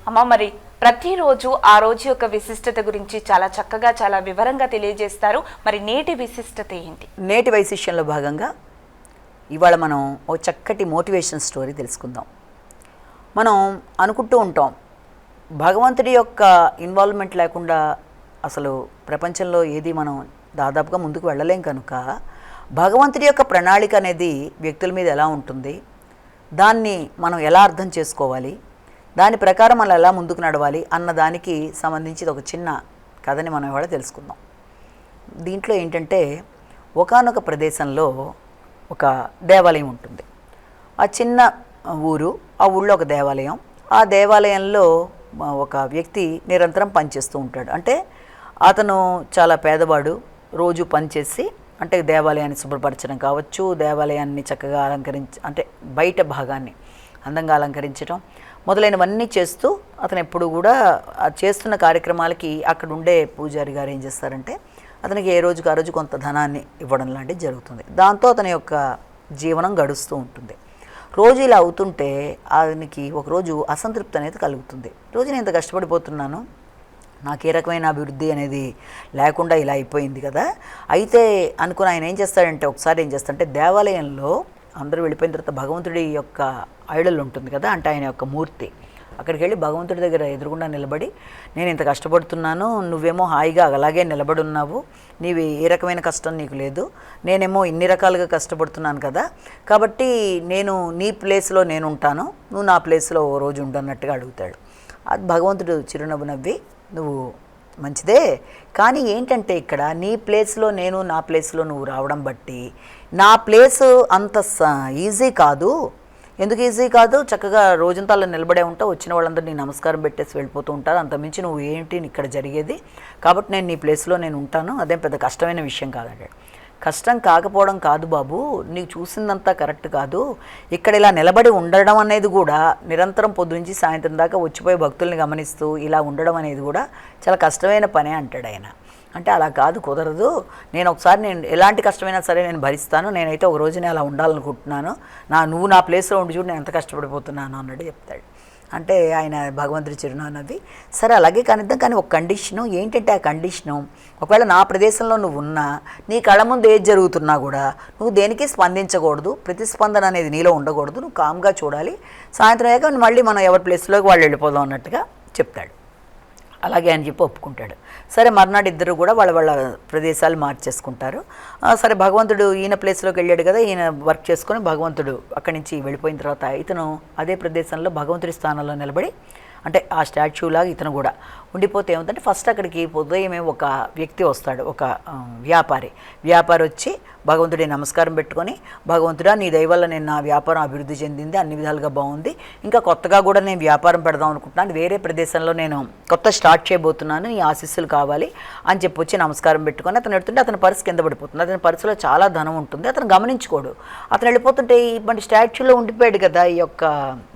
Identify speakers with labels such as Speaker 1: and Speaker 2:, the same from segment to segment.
Speaker 1: అమ్మ మరి ప్రతిరోజు ఆ రోజు యొక్క విశిష్టత గురించి చాలా చక్కగా చాలా వివరంగా తెలియజేస్తారు. మరి నేటి విశిష్టత ఏంటి?
Speaker 2: నేటి వైశిష్యంలో భాగంగా ఇవాళ మనం ఒక చక్కటి మోటివేషన్ స్టోరీ తెలుసుకుందాం. మనం అనుకుంటూ ఉంటాం భగవంతుడి యొక్క ఇన్వాల్వ్మెంట్ లేకుండా అసలు ప్రపంచంలో ఏది మనం దాదాపుగా ముందుకు వెళ్ళలేం కనుక భగవంతుడి యొక్క ప్రణాళిక అనేది వ్యక్తుల మీద ఎలా ఉంటుంది, దాన్ని మనం ఎలా అర్థం చేసుకోవాలి, దాని ప్రకారం మనం ఎలా ముందుకు నడవాలి అన్న దానికి సంబంధించి ఒక చిన్న కథని మనం ఇవాళ తెలుసుకుందాం. దీంట్లో ఏంటంటే ఒకానొక ప్రదేశంలో ఒక దేవాలయం ఉంటుంది. ఆ చిన్న ఊరు, ఆ ఊళ్ళో ఒక దేవాలయం. ఆ దేవాలయంలో ఒక వ్యక్తి నిరంతరం పనిచేస్తూ ఉంటాడు. అంటే అతను చాలా పేదవాడు. రోజు పనిచేసి అంటే దేవాలయాన్ని శుభ్రపరచడం కావచ్చు, దేవాలయాన్ని చక్కగా అంటే బయట భాగాన్ని అందంగా అలంకరించడం మొదలైనవన్నీ చేస్తూ అతను ఎప్పుడు కూడా చేస్తున్న కార్యక్రమాలకి అక్కడ ఉండే పూజారి గారు ఏం చేస్తారంటే అతనికి ఏ రోజుకి ఆ రోజు కొంత ధనాన్ని ఇవ్వడం లాంటిది జరుగుతుంది. దాంతో అతని యొక్క జీవనం గడుస్తూ ఉంటుంది. రోజు ఇలా అవుతుంటే అతనికి ఒకరోజు అసంతృప్తి అనేది కలుగుతుంది. రోజు నేను ఇంత కష్టపడిపోతున్నాను, నాకు ఏ రకమైన అభివృద్ధి అనేది లేకుండా ఇలా అయిపోయింది కదా. అయితే అనుకుని ఆయన ఏం చేస్తాడంటే ఒకసారి ఏం చేస్తాడంటే దేవాలయంలో అందరూ వెళ్ళిపోయిన తర్వాత భగవంతుడి యొక్క ఐడల్ ఉంటుంది కదా, అంటే ఆయన యొక్క మూర్తి, అక్కడికి వెళ్ళి భగవంతుడి దగ్గర ఎదురుగుండా నిలబడి నేను ఇంత కష్టపడుతున్నాను, నువ్వేమో హాయిగా అలాగే నిలబడి ఉన్నావు, నీవు ఏ రకమైన కష్టం నీకు లేదు, నేనేమో ఇన్ని రకాలుగా కష్టపడుతున్నాను కదా, కాబట్టి నేను నీ ప్లేస్లో నేను ఉంటాను, నువ్వు నా ప్లేస్లో ఓ రోజు ఉండన్నట్టుగా అడుగుతాడు. అది భగవంతుడు చిరునవ్వు నవ్వి నువ్వు మంచిదే, కానీ ఏంటంటే ఇక్కడ నీ ప్లేస్లో నేను నా ప్లేస్లో నువ్వు రావడం బట్టి నా ప్లేసు అంత ఈజీ కాదు. ఎందుకు ఈజీ కాదు? చక్కగా రోజంతా అలా నిలబడే ఉంటావు, వచ్చిన వాళ్ళందరూ నీ నమస్కారం పెట్టేసి వెళ్ళిపోతూ ఉంటారు, అంతమించి నువ్వు ఏంటి ఇక్కడ జరిగేది, కాబట్టి నేను నీ ప్లేస్లో నేను ఉంటాను, అదేం పెద్ద కష్టమైన విషయం కాదంటాడు. కష్టం కాకపోవడం కాదు బాబు, నీకు చూసిందంతా కరెక్ట్ కాదు, ఇక్కడ ఇలా నిలబడి ఉండడం అనేది కూడా నిరంతరం పొద్దునుంచి సాయంత్రం దాకా వచ్చిపోయి భక్తుల్ని గమనిస్తూ ఇలా ఉండడం అనేది కూడా చాలా కష్టమైన పనే అంటాడు ఆయన. అంటే అలా కాదు, కుదరదు, నేను ఎలాంటి కష్టమైనా సరే నేను భరిస్తాను, నేనైతే ఒక రోజునే అలా ఉండాలనుకుంటున్నాను, నువ్వు నా ప్లేస్లో ఉండి చూడు నేను ఎంత కష్టపడిపోతున్నాను అన్నట్టు చెప్తాడు. అంటే ఆయన భగవంతుడి చిరునవ్వు సరే అలాగే కానిద్దాం, కానీ ఒక కండిషను ఏంటంటే ఆ కండిషను ఒకవేళ నా ప్రదేశంలో నువ్వు ఉన్నా నీ కళ్ళ ముందు ఏది జరుగుతున్నా కూడా నువ్వు దేనికి స్పందించకూడదు, ప్రతిస్పందన అనేది నీలో ఉండకూడదు, నువ్వు కామ్గా చూడాలి, సాయంత్రం అయ్యాక మళ్ళీ మనం ఎవరి ప్లేస్లోకి వాళ్ళు వెళ్ళిపోదాం అన్నట్టుగా చెప్తాడు. అలాగే అని చెప్పి ఒప్పుకుంటాడు. సరే మర్నాడు ఇద్దరు కూడా వాళ్ళ ప్రదేశాలు మార్చేసుకుంటారు. సరే భగవంతుడు ఈయన ప్లేస్లోకి వెళ్ళాడు కదా, ఈయన వర్క్ చేసుకొని భగవంతుడు అక్కడి నుంచి వెళ్ళిపోయిన తర్వాత ఇతను అదే ప్రదేశంలో భగవంతుడి స్థానంలో నిలబడి అంటే ఆ స్టాచ్యూలాగా ఇతను కూడా ఉండిపోతే ఏముందంటే ఫస్ట్ అక్కడికి ఉదయమే ఒక వ్యక్తి వస్తాడు, ఒక వ్యాపారి వచ్చి భగవంతుడి నమస్కారం పెట్టుకొని భగవంతుడా నీ దయ వల్ల నేను నా వ్యాపారం అభివృద్ధి చెందింది, అన్ని విధాలుగా బాగుంది, ఇంకా కొత్తగా కూడా నేను వ్యాపారం పెడదాం అనుకుంటున్నాను, వేరే ప్రదేశంలో నేను కొత్త స్టార్ట్ చేయబోతున్నాను, నీ ఆశీస్సులు కావాలి అని చెప్పి వచ్చి నమస్కారం పెట్టుకొని అతను వెళ్తుంటే అతని పర్సు కింద పడిపోతుంది. అతని పర్సులో చాలా ధనం ఉంటుంది, అతను గమనించుకోడు. అతను వెళ్ళిపోతుంటే ఈ స్టాచ్యూలో ఉండిపోయాడు కదా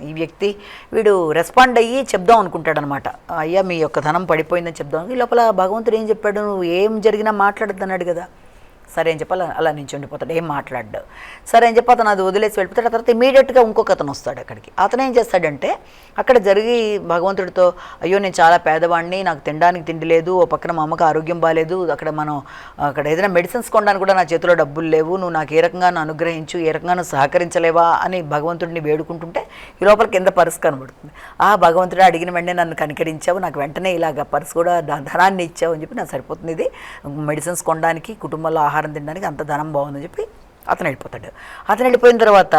Speaker 2: ఈ వ్యక్తి, వీడు రెస్పాండ్ అయ్యి చెప్దాం అనుకుంటాడు అనమాట, అయ్యా మీ యొక్క ధనం పడిపోయిందని చెప్దాం. ఈ లోపల భగవంతుడు ఏం చెప్పాడు, నువ్వు ఏం జరిగినా మాట్లాడద్దు అన్నాడు కదా. సరే అని చెప్పి అలా నుంచి ఉండిపోతాడు, ఏం మాట్లాడ్డు. సరే అని చెప్పి అతను అది వదిలేసి వెళ్ళిపోతాడు. ఆ తర్వాత ఇమీడియట్గా ఇంకొక అతను వస్తాడు అక్కడికి. అతను ఏం చేస్తాడంటే అక్కడ జరిగి భగవంతుడితో అయ్యో నేను చాలా పేదవాడిని, నాకు తినడానికి తిండి లేదు, ఓ పక్కన మా అమ్మకి ఆరోగ్యం బాగాలేదు, అక్కడ ఏదైనా మెడిసిన్స్ కొనడానికి కూడా నా చేతిలో డబ్బులు లేవు, నువ్వు నాకు ఏ రకంగా అనుగ్రహించు, ఏ రకంగా నువ్వు సహకరించలేవా అని భగవంతుడిని వేడుకుంటుంటే ఈ లోపల కింద పర్సు కనబడుతుంది. భగవంతుడు అడిగిన వెంటనే నన్ను కనికరించావు, నాకు వెంటనే ఇలాగ పర్సు కూడా ధనాన్ని ఇచ్చావు అని చెప్పి నాకు సరిపోతుంది, ఇది మెడిసిన్స్ కొనడానికి కుటుంబంలో ఆహారం తినడానికి అంత ధనం బాగుందని చెప్పి అతను వెళ్ళిపోతాడు. అతను వెళ్ళిపోయిన తర్వాత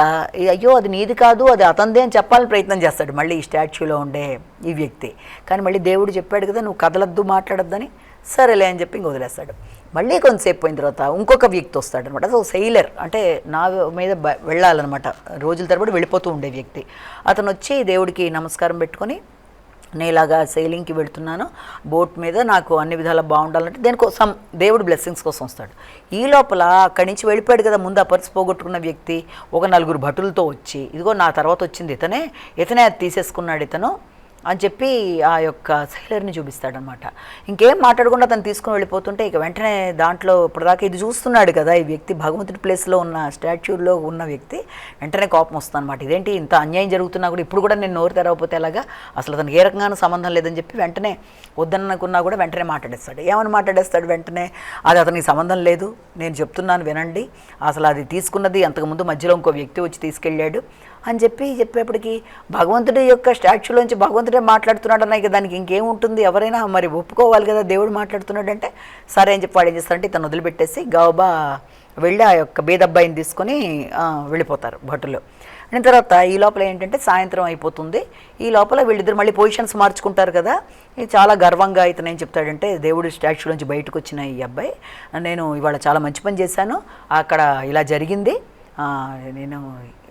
Speaker 2: అయ్యో అది నీది కాదు అది అతనిదే అని చెప్పాలని ప్రయత్నం చేస్తాడు మళ్ళీ ఈ స్టాచ్యూలో ఉండే ఈ వ్యక్తి. కానీ మళ్ళీ దేవుడు చెప్పాడు కదా నువ్వు కదలద్దు మాట్లాడొద్దని, సరేలే అని చెప్పి ఇంక వదిలేస్తాడు. మళ్ళీ కొంతసేపు పోయిన తర్వాత ఇంకొక వ్యక్తి వస్తాడు అనమాట. సో సెయిలర్ అంటే నా మీద వెళ్ళాలన్నమాట, రోజుల తరబడి వెళ్ళిపోతూ ఉండే వ్యక్తి. అతను వచ్చి దేవుడికి నమస్కారం పెట్టుకొని నేను ఇలాగా సెయిలింగ్కి వెళుతున్నాను, బోట్ మీద నాకు అన్ని విధాలా బాగుండాలంటే దేనికోసం దేవుడు బ్లెస్సింగ్స్ కోసం వస్తాడు. ఈ లోపల అక్కడి నుంచి వెళ్ళిపోయాడు కదా ముందు ఆ పర్సు పోగొట్టుకున్న వ్యక్తి, ఒక 4 భటులతో వచ్చి ఇదిగో నా తర్వాత వచ్చింది ఇతనే అది తీసేసుకున్నాడు ఇతను, అని చెప్పి ఆ యొక్క సైలర్ని చూపిస్తాడనమాట. ఇంకేం మాట్లాడకుండా అతను తీసుకుని వెళ్ళిపోతుంటే ఇక వెంటనే దాంట్లో ఇప్పటిదాకా ఇది చూస్తున్నాడు కదా ఈ వ్యక్తి, భగవంతుడి ప్లేస్లో ఉన్న స్టాచ్యూలో ఉన్న వ్యక్తి, వెంటనే కోపం వస్తుంది అనమాట. ఇదేంటి ఇంత అన్యాయం జరుగుతున్నా కూడా ఇప్పుడు కూడా నేను నోరు తెరవకపోతే ఎలాగా, అసలు అతనికి ఏ రకంగానూ సంబంధం లేదని చెప్పి వెంటనే వద్దనుకున్నా కూడా వెంటనే మాట్లాడేస్తాడు. ఏమని మాట్లాడేస్తాడు వెంటనే, అది అతనికి సంబంధం లేదు, నేను చెప్తున్నాను వినండి, అసలు అది తీసుకున్నది అంతకుముందు మధ్యలో ఇంకో వ్యక్తి వచ్చి తీసుకెళ్ళాడు అని చెప్పేప్పటికి భగవంతుడి యొక్క స్టాచ్యూలోంచి భగవంతుడే మాట్లాడుతున్నాడు అన్న ఇక దానికి ఇంకేముంటుంది, ఎవరైనా మరి ఒప్పుకోవాలి కదా దేవుడు మాట్లాడుతున్నాడంటే. సరే అని చెప్పి వాడు ఏం చేస్తారంటే ఇతను వదిలిపెట్టేసి గౌబా వెళ్ళి ఆ యొక్క బేదబ్బాయిని తీసుకొని వెళ్ళిపోతారు భటులు. అయిన తర్వాత ఈ లోపల ఏంటంటే సాయంత్రం అయిపోతుంది. ఈ లోపల వీళ్ళిద్దరు మళ్ళీ పొజిషన్స్ మార్చుకుంటారు కదా. ఇది చాలా గర్వంగా ఇతను ఏం చెప్తాడంటే, దేవుడి స్టాచ్యూలోంచి బయటకు వచ్చిన ఈ అబ్బాయి, నేను ఇవాళ చాలా మంచి పని చేశాను, అక్కడ ఇలా జరిగింది, నేను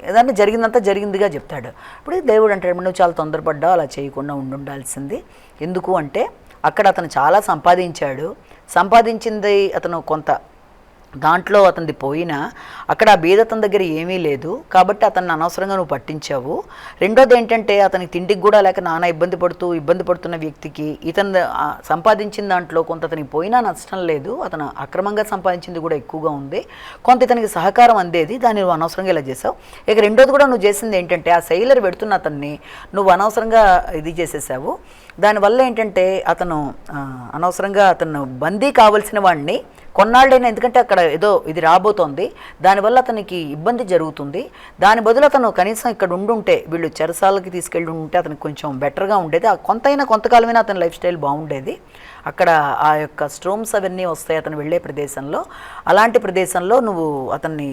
Speaker 2: ఏదన్నా జరిగిందంతా జరిగిందిగా చెప్తాడు. ఇప్పుడు దేవుడు అంటాడు, నువ్వు చాలా తొందరపడ్డావు, అలా చేయకుండా ఉండాల్సింది. ఎందుకు అంటే అక్కడ అతను చాలా సంపాదించింది అతను కొంత, దాంట్లో అతనిది పోయినా అక్కడ ఆ బీదతని దగ్గర ఏమీ లేదు కాబట్టి అతన్ని అనవసరంగా నువ్వు పట్టించావు. రెండోది ఏంటంటే అతనికి తిండికి కూడా లేక నానా ఇబ్బంది పడుతున్న వ్యక్తికి ఇతను సంపాదించిన దాంట్లో కొంత అతనికి పోయినా నష్టం లేదు, అతను అక్రమంగా సంపాదించింది కూడా ఎక్కువగా ఉంది, కొంత ఇతనికి సహకారం అందేది, దాన్ని నువ్వు అనవసరంగా ఇలా చేసావు. ఇక రెండోది కూడా నువ్వు చేసింది ఏంటంటే ఆ సెయిలర్ పెడుతున్న అతన్ని నువ్వు అనవసరంగా ఇది చేసేసావు. దానివల్ల ఏంటంటే అతను అనవసరంగా అతను బందీ కావలసిన వాడిని కొన్నాళ్ళైనా, ఎందుకంటే అక్కడ ఏదో ఇది రాబోతోంది, దానివల్ల అతనికి ఇబ్బంది జరుగుతుంది, దాని బదులు అతను కనీసం ఇక్కడ ఉండుంటే వీళ్ళు చెరసాలకి తీసుకెళ్ళి ఉంటే అతనికి కొంచెం బెటర్గా ఉండేది, కొంతకాలమైనా అతని లైఫ్ స్టైల్ బాగుండేది. అక్కడ ఆ యొక్క స్ట్రోమ్స్ అవన్నీ వస్తాయి అతను వెళ్ళే ప్రదేశంలో, అలాంటి ప్రదేశంలో నువ్వు అతన్ని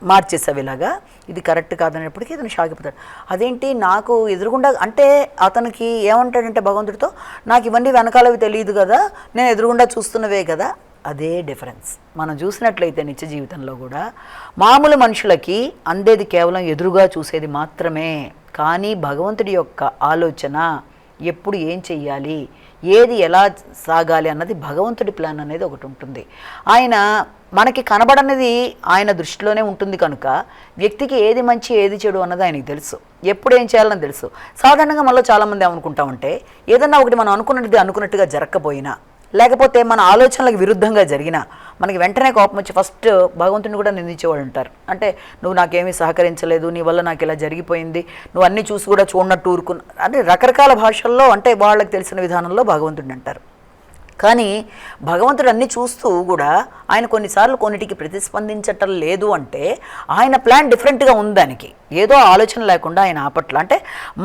Speaker 2: మార్చేసావు ఇలాగా, ఇది కరెక్ట్ కాదనేప్పటికీ అతను షాక్ అయిపోతాడు. అదేంటి నాకు ఎదురుగుండా అంటే అతనికి ఏమంటాడంటే భగవంతుడితో, నాకు ఇవన్నీ వెనకాలవి తెలియదు కదా, నేను ఎదురుగుండా చూస్తున్నవే కదా. అదే డిఫరెన్స్ మనం చూసినట్లయితే నిత్య జీవితంలో కూడా మామూలు మనుషులకి అందేది కేవలం ఎదురుగా చూసేది మాత్రమే, కానీ భగవంతుడి యొక్క ఆలోచన ఎప్పుడు ఏం చెయ్యాలి, ఏది ఎలా సాగాలి అన్నది భగవంతుడి ప్లాన్ అనేది ఒకటి ఉంటుంది. ఆయన మనకి కనబడనేది ఆయన దృష్టిలోనే ఉంటుంది కనుక వ్యక్తికి ఏది మంచి ఏది చెడు అన్నది ఆయనకి తెలుసు, ఎప్పుడు ఏం చేయాలని తెలుసు. సాధారణంగా మనలో చాలామంది ఏమనుకుంటామంటే ఏదన్నా ఒకటి మనం అనుకున్నట్టుగా జరగకపోయినా, లేకపోతే మన ఆలోచనలకు విరుద్ధంగా జరిగినా మనకి వెంటనే కోపం వచ్చి ఫస్ట్ భగవంతుని కూడా నిందించేవాళ్ళు ఉంటారు. అంటే నువ్వు నాకేమీ సహకరించలేదు, నీ వల్ల నాకు ఇలా జరిగిపోయింది, నువ్వు అన్నీ చూసి కూడా చూడనట్టు ఊరుకున్నా, అంటే రకరకాల భాషల్లో అంటే వాళ్ళకి తెలిసిన విధానంలో భగవంతుడిని అంటారు. కానీ భగవంతుడు అన్నీ చూస్తూ కూడా ఆయన కొన్నిటికి ప్రతిస్పందించటం లేదు అంటే ఆయన ప్లాన్ డిఫరెంట్గా ఉంది. దానికి ఏదో ఆలోచన లేకుండా ఆయన ఆపట్ల, అంటే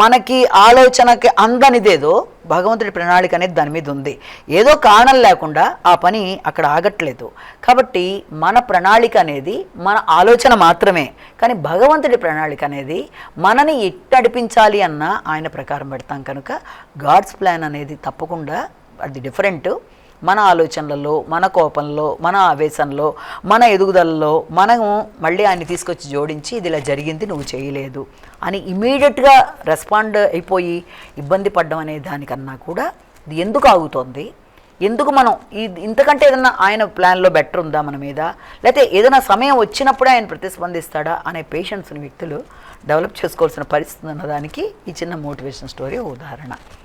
Speaker 2: మనకి ఆలోచనకి అందనిదేదో భగవంతుడి ప్రణాళిక అనేది దాని మీద ఉంది, ఏదో కారణం లేకుండా ఆ పని అక్కడ ఆగట్లేదు. కాబట్టి మన ప్రణాళిక అనేది మన ఆలోచన మాత్రమే, కానీ భగవంతుడి ప్రణాళిక అనేది మనని ఎట్టు నడిపించాలి అన్న ఆయన ప్రకారం పెడతాం కనుక గాడ్స్ ప్లాన్ అనేది తప్పకుండా అది డిఫరెంట్. మన ఆలోచనలలో, మన కోపంలో, మన ఆవేశంలో, మన ఎదుగుదలలో మనము మళ్ళీ ఆయన్ని తీసుకొచ్చి జోడించి ఇది ఇలా జరిగింది నువ్వు చేయలేదు అని ఇమీడియట్గా రెస్పాండ్ అయిపోయి ఇబ్బంది పడ్డం అనే దానికన్నా కూడా ఇది ఎందుకు ఆగుతోంది, ఎందుకు మనం ఇంతకంటే ఏదైనా ఆయన ప్లాన్లో బెటర్ ఉందా మన మీద, లేకపోతే ఏదైనా సమయం వచ్చినప్పుడే ఆయన ప్రతిస్పందిస్తాడా అనే పేషెన్స్ని వ్యక్తులు డెవలప్ చేసుకోవాల్సిన పరిస్థితి ఉన్నదానికి ఈ చిన్న మోటివేషన్ స్టోరీ ఉదాహరణ.